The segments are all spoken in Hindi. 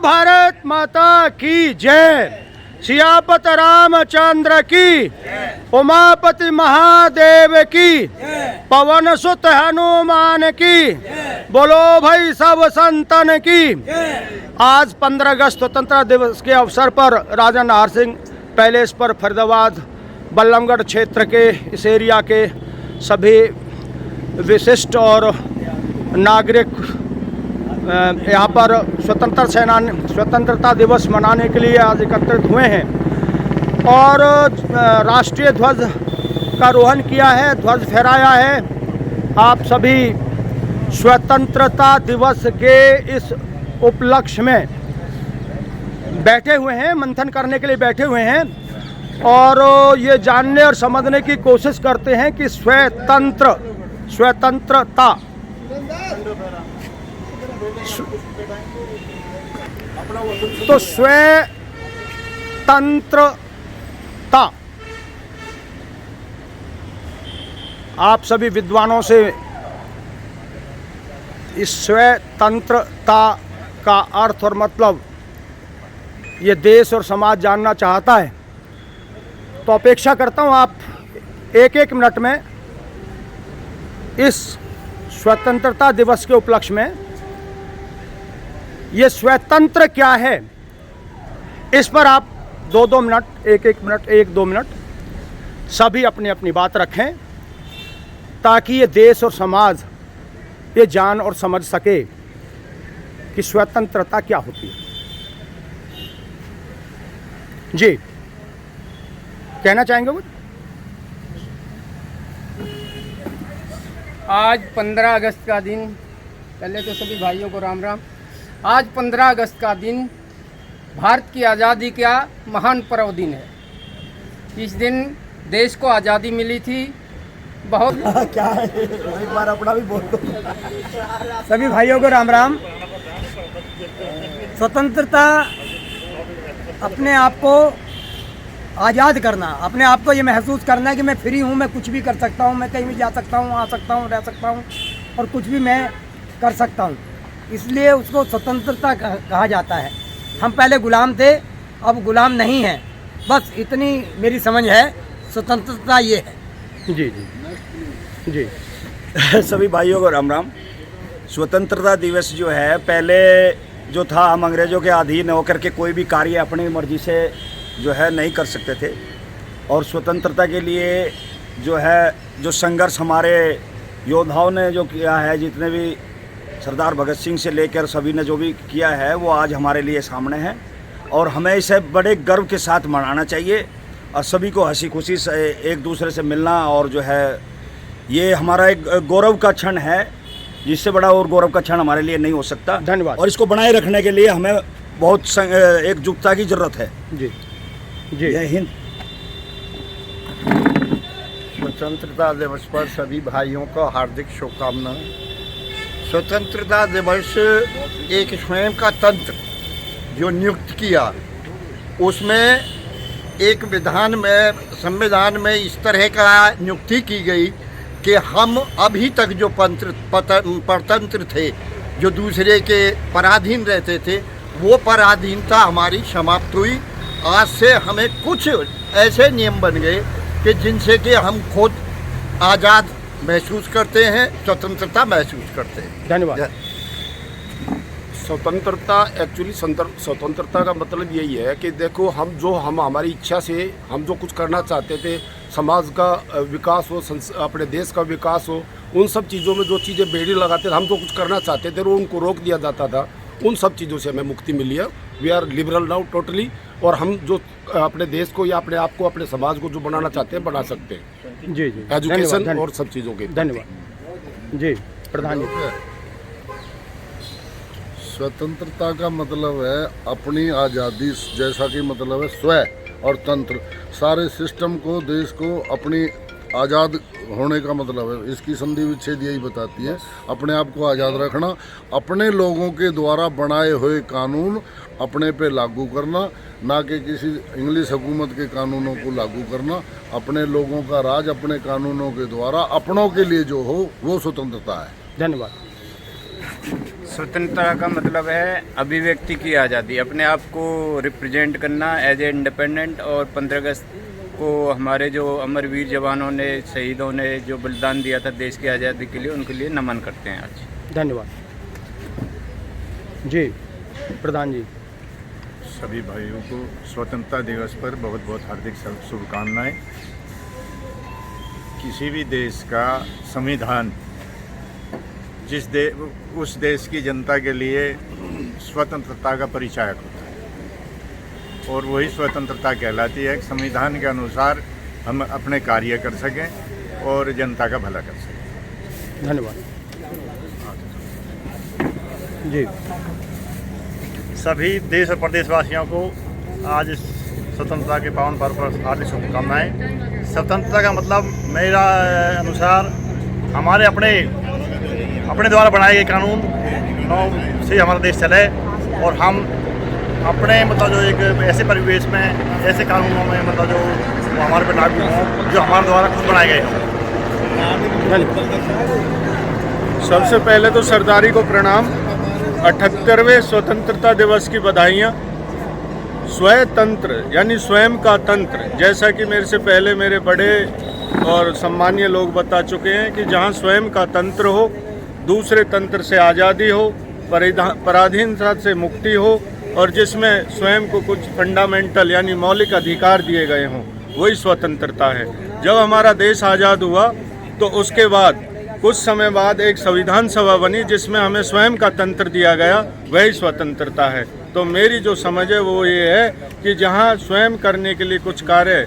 भारत माता की जय। सियापत रामचंद्र की, उमापति महादेव की, पवन सुत हनुमान की, बोलो भाई सब संतन की। आज 15 अगस्त स्वतंत्रता दिवस के अवसर पर राजा नाहर सिंह पैलेस पर फरीदाबाद बल्लभगढ़ क्षेत्र के इस एरिया के सभी विशिष्ट और नागरिक यहाँ पर स्वतंत्रता दिवस मनाने के लिए आज एकत्रित हुए हैं और राष्ट्रीय ध्वज का आरोहण किया है, ध्वज फहराया है। आप सभी स्वतंत्रता दिवस के इस उपलक्ष्य में बैठे हुए हैं, मंथन करने के लिए बैठे हुए हैं और ये जानने और समझने की कोशिश करते हैं कि स्वतंत्रता तो स्वतंत्रता आप सभी विद्वानों से इस स्वतंत्रता का अर्थ और मतलब ये देश और समाज जानना चाहता है, तो अपेक्षा करता हूँ आप एक मिनट में इस स्वतंत्रता दिवस के उपलक्ष्य में ये स्वतंत्र क्या है, इस पर आप 2-2 मिनट, 1-1 मिनट, 1-2 मिनट सभी अपनी अपनी बात रखें ताकि ये देश और समाज ये जान और समझ सके कि स्वतंत्रता क्या होती है। जी, कहना चाहेंगे कुछ? आज 15 अगस्त का दिन, पहले तो सभी भाइयों को राम राम। आज 15 अगस्त का दिन भारत की आज़ादी का महान पर्व दिन है। इस दिन देश को आज़ादी मिली थी। बहुत क्या है, एक बार अपना भी बोल दो। सभी भाइयों को राम राम। स्वतंत्रता अपने आप को आज़ाद करना, अपने आप को ये महसूस करना कि मैं फ्री हूँ, मैं कुछ भी कर सकता हूँ, मैं कहीं भी जा सकता हूँ, आ सकता हूँ, रह सकता हूँ और कुछ भी मैं कर सकता हूँ। इसलिए उसको स्वतंत्रता कहा जाता है। हम पहले गुलाम थे, अब गुलाम नहीं हैं। बस इतनी मेरी समझ है, स्वतंत्रता ये है। जी जी जी। सभी भाइयों को राम राम। स्वतंत्रता दिवस जो है, पहले जो था हम अंग्रेज़ों के अधीन होकर के कोई भी कार्य अपनी मर्जी से जो है नहीं कर सकते थे और स्वतंत्रता के लिए जो है जो संघर्ष हमारे योद्धाओं ने जो किया है, जितने भी सरदार भगत सिंह से लेकर सभी ने जो भी किया है, वो आज हमारे लिए सामने है और हमें इसे बड़े गर्व के साथ मनाना चाहिए और सभी को हंसी खुशी से एक दूसरे से मिलना और जो है ये हमारा एक गौरव का क्षण है, जिससे बड़ा और गौरव का क्षण हमारे लिए नहीं हो सकता। धन्यवाद। और इसको बनाए रखने के लिए हमें बहुत एकजुटता की ज़रूरत है। जी जी। जय हिंद। स्वतंत्रता दिवस पर सभी भाइयों को हार्दिक शुभकामनाएं। स्वतंत्रता दिवस एक स्वयं का तंत्र जो नियुक्त किया, उसमें एक विधान में, संविधान में इस तरह का नियुक्ति की गई कि हम अभी तक जो परतंत्र थे, जो दूसरे के पराधीन रहते थे, वो पराधीनता हमारी समाप्त हुई। आज से हमें कुछ ऐसे नियम बन गए कि जिनसे कि हम खुद आज़ाद महसूस करते हैं, स्वतंत्रता महसूस करते हैं। धन्यवाद। स्वतंत्रता एक्चुअली स्वतंत्रता का मतलब यही है कि देखो, हम हमारी इच्छा से हम जो कुछ करना चाहते थे, समाज का विकास हो, अपने देश का विकास हो, उन सब चीज़ों में जो चीज़ें बेड़ी लगाते थे, हम जो कुछ करना चाहते थे वो उनको रोक दिया जाता था। उन सब चीज़ों से हमें मुक्ति मिली है। We are liberal now totally. और हम जो अपने देश को या अपने आप को, अपने समाज को जो बनाना चाहते हैं, बना सकते हैं। जी जी। एजुकेशन और सब चीज़ों के। धन्यवाद जी। प्रधान जी, स्वतंत्रता का मतलब है अपनी आज़ादी, जैसा कि मतलब है स्व और तंत्र, सारे सिस्टम को, देश को अपनी आज़ाद होने का मतलब है। इसकी संधि विच्छेद यही बताती है, अपने आप को आज़ाद रखना, अपने लोगों के द्वारा बनाए हुए कानून अपने पे लागू करना, ना कि किसी इंग्लिश हुकूमत के कानूनों को लागू करना। अपने लोगों का राज अपने कानूनों के द्वारा अपनों के लिए जो हो, वो स्वतंत्रता है। धन्यवाद। स्वतंत्रता का मतलब है अभिव्यक्ति की आज़ादी, अपने आप को रिप्रेजेंट करना एज ए इंडिपेंडेंट। और 15 अगस्त को हमारे जो अमरवीर जवानों ने, शहीदों ने जो बलिदान दिया था देश की आज़ादी के लिए, उनके लिए नमन करते हैं आज। धन्यवाद जी। प्रधान जी, सभी भाइयों को स्वतंत्रता दिवस पर बहुत बहुत हार्दिक शुभकामनाएं। किसी भी देश का संविधान उस देश की जनता के लिए स्वतंत्रता का परिचायक होता है और वही स्वतंत्रता कहलाती है। संविधान के अनुसार हम अपने कार्य कर सकें और जनता का भला कर सकें। धन्यवाद जी। सभी देश और प्रदेशवासियों को आज स्वतंत्रता के पावन पर्व पर हार्दिक शुभकामनाएं। स्वतंत्रता का मतलब मेरा अनुसार हमारे अपने द्वारा बनाए गए कानून से हमारा देश चले और हम अपने मतलब जो एक ऐसे परिवेश में, ऐसे कानूनों में मतलब जो हमारे पर लागू हों, जो हमारे द्वारा खुद बनाए गए हों। सबसे पहले तो सरदारी को प्रणाम। 78वें स्वतंत्रता दिवस की बधाइयाँ। स्वतंत्र यानी स्वयं का तंत्र, जैसा कि मेरे से पहले मेरे बड़े और सम्मानीय लोग बता चुके हैं कि जहाँ स्वयं का तंत्र हो, दूसरे तंत्र से आज़ादी हो, पराधीनता से मुक्ति हो और जिसमें स्वयं को कुछ फंडामेंटल यानी मौलिक अधिकार दिए गए हों, वही स्वतंत्रता है। जब हमारा देश आज़ाद हुआ तो उसके बाद कुछ समय बाद एक संविधान सभा बनी जिसमें हमें स्वयं का तंत्र दिया गया, वही स्वतंत्रता है। तो मेरी जो समझ है वो ये है कि जहाँ स्वयं करने के लिए कुछ कार्य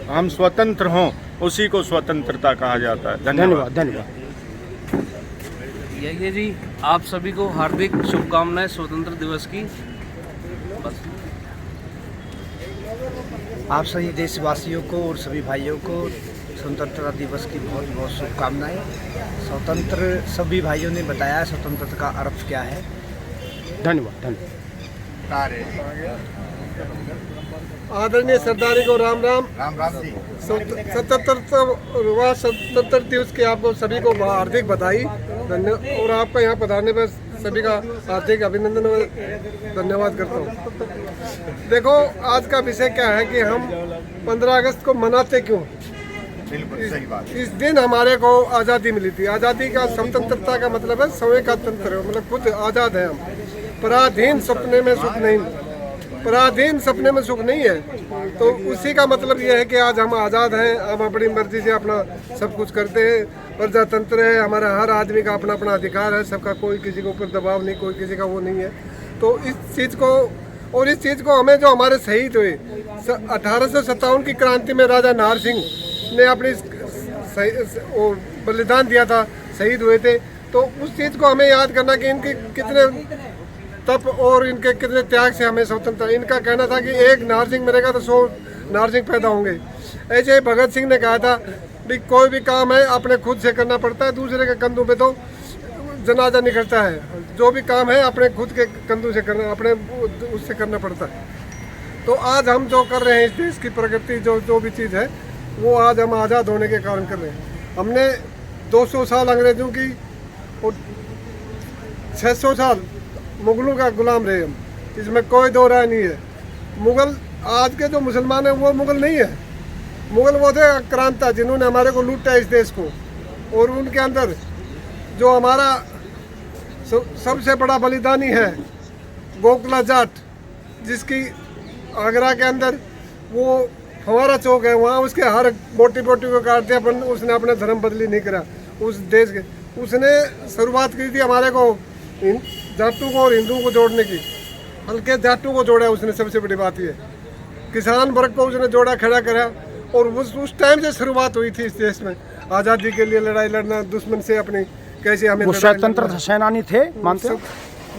हम स्वतंत्र हों, उसी को स्वतंत्रता कहा जाता है। धन्यवाद। धन्यवाद। यही है जी, आप सभी को हार्दिक शुभकामनाएं स्वतंत्र दिवस की। बस आप सभी देशवासियों को और सभी भाइयों को स्वतंत्रता दिवस की बहुत बहुत शुभकामनाएं। स्वतंत्र सभी भाइयों ने बताया स्वतंत्रता का अर्थ क्या है। धन्यवाद। धन्यवाद। आदरणीय सरदारी को राम राम। राम राम जी। स्वतंत्र दिवस के आपको सभी को हार्दिक बधाई और आपका यहाँ पधारने पर सभी का हार्दिक अभिनंदन और धन्यवाद करता हूँ। देखो, आज का विषय क्या है कि हम 15 अगस्त को मनाते क्यों। सही बात। इस दिन हमारे को आज़ादी मिली थी। आज़ादी का, स्वतंत्रता का मतलब है स्वयं का तंत्र है, मतलब खुद आज़ाद है हम। पराधीन सपने में सुख नहीं, पराधीन सपने में सुख नहीं है। तो उसी का मतलब ये है कि आज हम आज़ाद हैं, हम अपनी मर्जी से अपना सब कुछ करते हैं। प्रजातंत्र है, हमारा हर आदमी का अपना अपना अधिकार है, सबका कोई किसी के ऊपर दबाव नहीं, कोई किसी का वो नहीं है। तो इस चीज़ को, और इस चीज़ को हमें, जो हमारे शहीद हुए 1857 की क्रांति में राजा नाहर सिंह ने अपनी बलिदान दिया था, शहीद हुए थे, तो उस चीज़ को हमें याद करना कि इनके कितने तप और इनके कितने त्याग से हमें स्वतंत्र। इनका कहना था कि एक नाहर सिंह मरेगा तो 100 नाहर सिंह पैदा होंगे। ऐसे ही भगत सिंह ने कहा था कि कोई भी काम है अपने खुद से करना पड़ता है, दूसरे के कंधों पे तो जनाजा निकलता है। जो भी काम है अपने खुद के कंधों से करना, अपने उससे करना पड़ता है। तो आज हम जो कर रहे हैं, इस देश की प्रगति जो भी चीज़ है, वो आज हम आज़ाद होने के कारण कर रहे हैं। हमने 200 साल अंग्रेज़ों की और 600 साल मुगलों का गुलाम रहे हम, इसमें कोई दो राय नहीं है। मुगल, आज के जो मुसलमान हैं वो मुगल नहीं है। मुगल वो थे आक्रांता, जिन्होंने हमारे को लूटा इस देश को। और उनके अंदर जो हमारा सबसे बड़ा बलिदानी है गोखला जाट, जिसकी आगरा के अंदर वो फवारा चौक है, वहाँ उसके हर बोटी बोटी को काट दिया, पर उसने अपना धर्म बदली नहीं करा उस देश के। उसने शुरुआत की थी हमारे को जाटों को और हिंदुओं को जोड़ने की। हल्के जाटों को जोड़ा उसने, सबसे बड़ी बात ये। किसान वर्ग को उसने जोड़ा, खड़ा करा। और उस टाइम से शुरुआत हुई थी इस देश में आज़ादी के लिए लड़ाई लड़ना, दुश्मन से अपनी कैसे हमें। वो स्वतंत्रता सेनानी थे, मानते हो?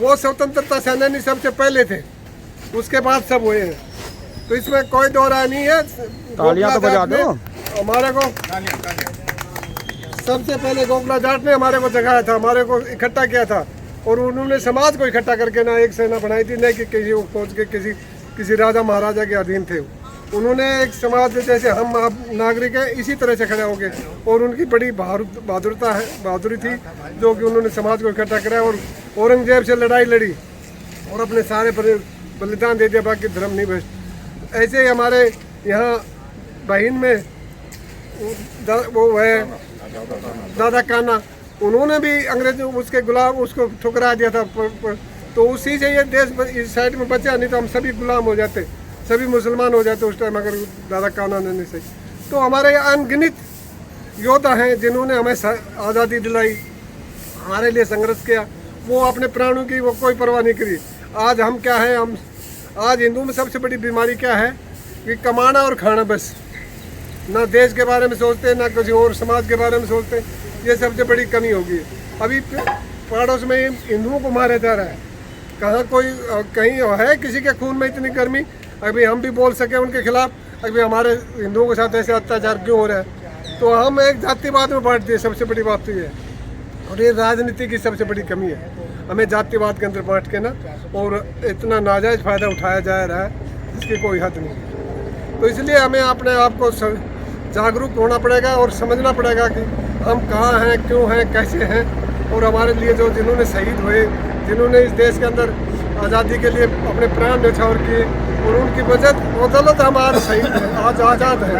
वो स्वतंत्रता सेनानी सबसे पहले थे, उसके बाद सब हुए हैं। तो इसमें कोई दो राय नहीं है। तालियां तो बजा दो। हमारे को सबसे पहले गोखला जाट ने हमारे को जगाया था, हमारे को इकट्ठा किया था। और उन्होंने समाज को इकट्ठा करके ना एक सेना बनाई थी, नहीं कि किसी को खोज के किसी राजा महाराजा के अधीन थे। उन्होंने एक समाज जैसे हम आप नागरिक हैं इसी तरह से खड़े हो गए, और उनकी बड़ी बहादुरी थी जो कि उन्होंने समाज को इकट्ठा कराया और औरंगजेब से लड़ाई लड़ी और अपने सारे बलिदान दे दिया, बाकी धर्म नहीं भ्रष्ट। ऐसे ही हमारे यहाँ बहन में वो है दादा कान्हा, उन्होंने भी अंग्रेजों उसके गुलाम उसको ठुकरा दिया था, तो उसी से ये देश इस साइड में बचा, नहीं तो हम सभी गुलाम हो जाते, सभी मुसलमान हो जाते उस टाइम अगर दादा कान्हा ने नहीं सही। तो हमारे अनगिनत योद्धा हैं जिन्होंने हमें आज़ादी दिलाई, हमारे लिए संघर्ष किया, वो अपने प्राणों की वो कोई परवाह नहीं करी। आज हम क्या है, हम आज हिंदू में सबसे बड़ी बीमारी क्या है कि कमाना और खाना, बस ना देश के बारे में सोचते ना किसी और समाज के बारे में सोचते, ये सबसे बड़ी कमी होगी। अभी पड़ोस में हिंदुओं को मारा जा रहा है, कहाँ कोई कहीं है किसी के खून में इतनी गर्मी, अभी हम भी बोल सके उनके खिलाफ, अभी हमारे हिंदुओं के साथ ऐसे अत्याचार क्यों हो रहा है। तो हम एक जातिवाद में बांट दिए, सबसे बड़ी बात तो ये है, और ये राजनीति की सबसे बड़ी कमी है, हमें जातिवाद के अंदर बांट के ना, और इतना नाजायज़ फ़ायदा उठाया जा रहा है जिसकी कोई हद नहीं। तो इसलिए हमें अपने आप को जागरूक होना पड़ेगा और समझना पड़ेगा कि हम कहाँ हैं, क्यों हैं, कैसे हैं, और हमारे लिए जो जिन्होंने शहीद हुए, जिन्होंने इस देश के अंदर आज़ादी के लिए अपने प्राण न्यौछावर किए, और उनकी बदौलत हम आज शहीद हैं, आज आज़ाद हैं,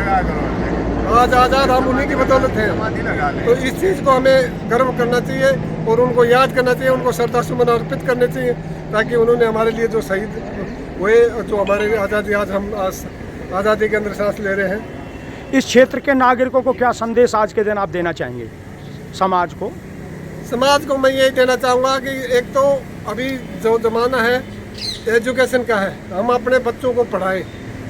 आज आज़ाद हम उन्हीं की बदौलत हैं। तो इस चीज़ को हमें गर्व करना चाहिए और उनको याद करना चाहिए, उनको श्रद्धासुमन अर्पित करने चाहिए, ताकि उन्होंने हमारे लिए जो शहीद हुए, जो हमारे आज़ादी आज हम आज़ादी के अंदर सांस ले रहे हैं। इस क्षेत्र के नागरिकों को क्या संदेश आज के दिन आप देना चाहेंगे समाज को? समाज को मैं यही देना चाहूँगा कि एक तो अभी जो ज़माना है एजुकेशन का है, हम अपने बच्चों को पढ़ाएं।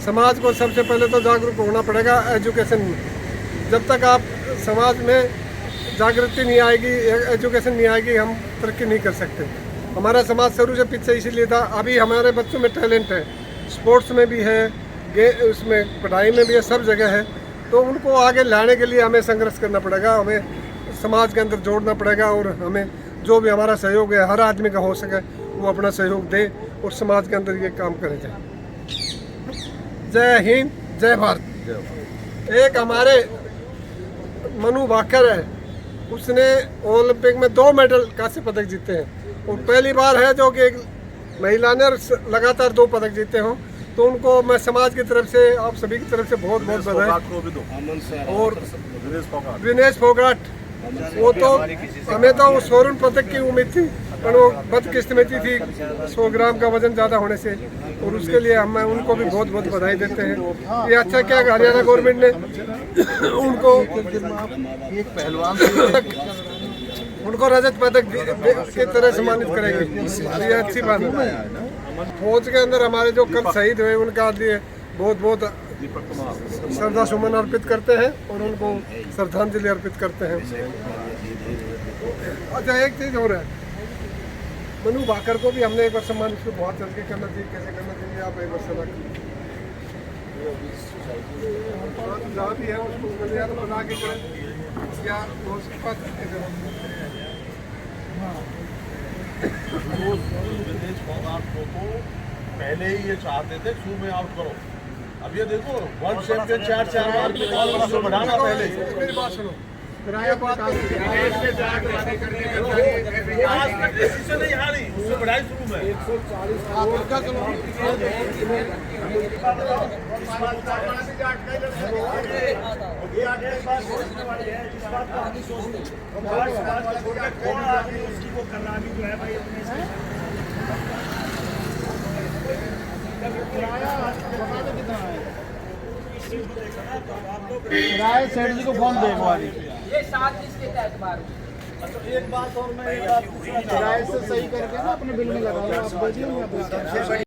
समाज को सबसे पहले तो जागरूक होना पड़ेगा एजुकेशन में। जब तक आप समाज में जागृति नहीं आएगी, एजुकेशन नहीं आएगी, हम तरक्की नहीं कर सकते। हमारा समाज शुरू से पीछे इसीलिए था, अभी हमारे बच्चों में टैलेंट है, स्पोर्ट्स में भी है, उसमें पढ़ाई में भी है, सब जगह है। तो उनको आगे लाने के लिए हमें संघर्ष करना पड़ेगा, हमें समाज के अंदर जोड़ना पड़ेगा, और हमें जो भी हमारा सहयोग है हर आदमी का हो सके वो अपना सहयोग दे और समाज के अंदर ये काम करे जाए। जय हिंद, जय भारत। एक हमारे मनु भाकर है, उसने ओलंपिक में 2 मेडल कांस्य पदक जीते हैं, और पहली बार है जो कि एक महिला ने लगातार 2 पदक जीते हों। तो उनको मैं समाज की तरफ से, आप सभी की तरफ से बहुत बहुत बधाई। और विनेश फोगाट, वो तो हमें तो स्वर्ण पदक की उम्मीद थी, पर वो बदकिस्मती थी 100 ग्राम का वजन ज़्यादा होने से, और उसके लिए हम उनको भी बहुत बहुत बधाई देते हैं। ये अच्छा क्या हरियाणा गवर्नमेंट ने उनको रजत पदक की तरह सम्मानित करेंगे, ये अच्छी बात है। फौज के अंदर हमारे जो कल शहीद हुए उनका लिए बहुत बहुत श्रद्धा सुमन अर्पित करते हैं और उनको श्रद्धांजलि अर्पित करते हैं। अच्छा, एक चीज़ हो रहा है, मनु भाकर को भी हमने एक बार सम्मानित को बहुत चल के करना चाहिए। कैसे करना चाहिए आप एक बार सलाह भी है उसको बना के करें या उसके पास पहले ही ये चाहते थे शू में आउट करो। अब ये देखो वर्ल्ड चैंपियन 4 बार बढ़ाना। पहले मेरी बात सुनो, बढ़ाई शुरू में राय सेठ जी को फोन दे ये 7 के तहत बार। एक बात और मैं राय से सही करके ना अपने बिल में लगाऊंगा।